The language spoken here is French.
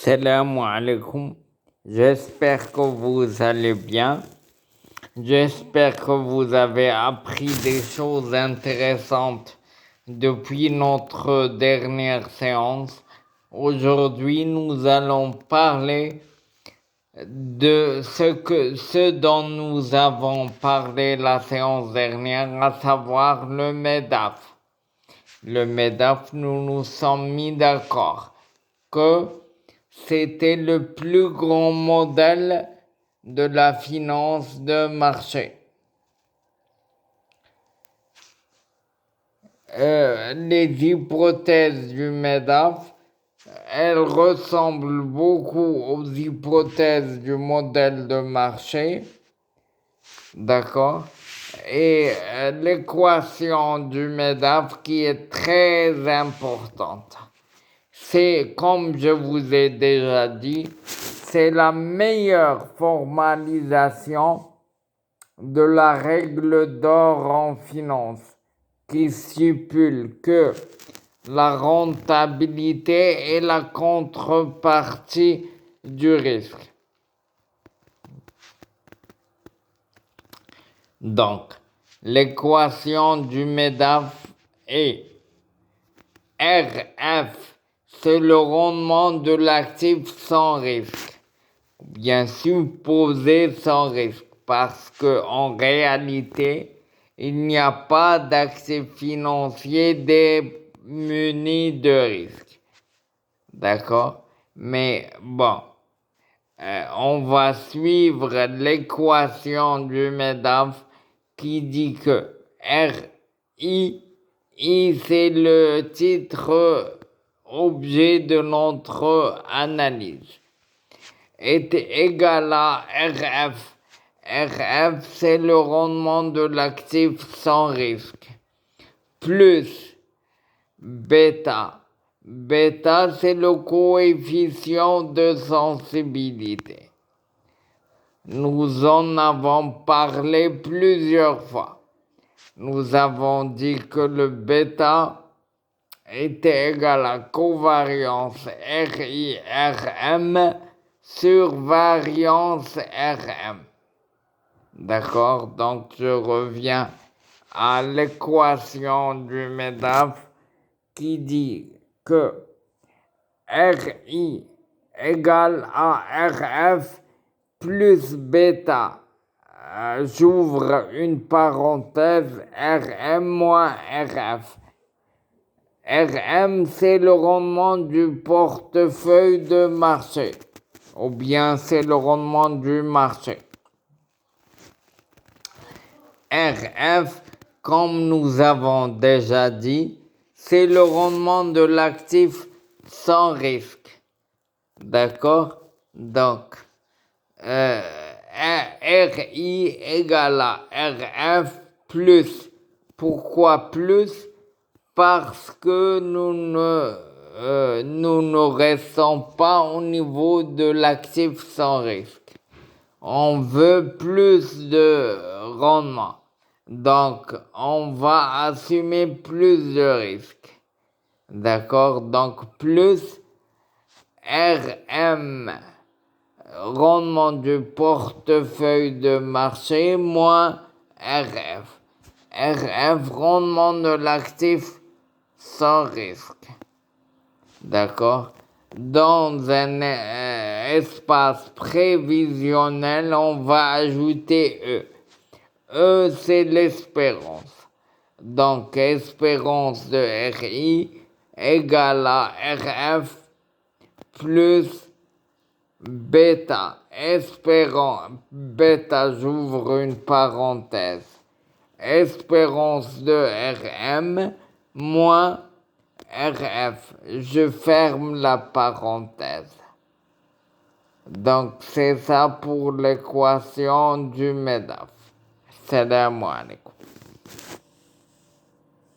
Salam alaikum. J'espère que vous allez bien. J'espère que vous avez appris des choses intéressantes depuis notre dernière séance. Aujourd'hui, nous allons parler de ce dont nous avons parlé la séance dernière, à savoir le MEDAF. Le MEDAF, nous nous sommes mis d'accord que c'était le plus grand modèle de la finance de marché. Les hypothèses du MEDAF, elles ressemblent beaucoup aux hypothèses du modèle de marché, d'accord? Et l'équation du MEDAF qui est très importante. C'est, comme je vous ai déjà dit, c'est la meilleure formalisation de la règle d'or en finance qui stipule que la rentabilité est la contrepartie du risque. Donc, l'équation du MEDAF est RF, c'est le rendement de l'actif sans risque, bien supposé sans risque, parce qu'en réalité, il n'y a pas d'actif financier démuni de risque. D'accord? Mais bon, on va suivre l'équation du MEDAF qui dit que RI, c'est le titre objet de notre analyse, est égal à RF. RF, c'est le rendement de l'actif sans risque, plus bêta. Bêta, c'est le coefficient de sensibilité. Nous en avons parlé plusieurs fois. Nous avons dit que le bêta était égal à covariance RI-RM sur variance RM. D'accord? Donc, je reviens à l'équation du MEDAF qui dit que RI égale à RF plus bêta. J'ouvre une parenthèse, RM moins RF. RM, c'est le rendement du portefeuille de marché, ou bien c'est le rendement du marché. RF, comme nous avons déjà dit, c'est le rendement de l'actif sans risque. D'accord? Donc, RI égale à RF plus. Pourquoi plus? Parce que nous ne restons pas au niveau de l'actif sans risque. On veut plus de rendement. Donc, on va assumer plus de risques. D'accord? Donc, plus RM, rendement du portefeuille de marché, moins RF. RF, rendement de l'actif sans risque. D'accord? Dans un espace prévisionnel, on va ajouter E. E, c'est l'espérance. Donc, espérance de RI égale à RF plus bêta. Bêta, j'ouvre une parenthèse. Espérance de RM moins RF. Je ferme la parenthèse. Donc, c'est ça pour l'équation du MEDAF. Salam alaikum.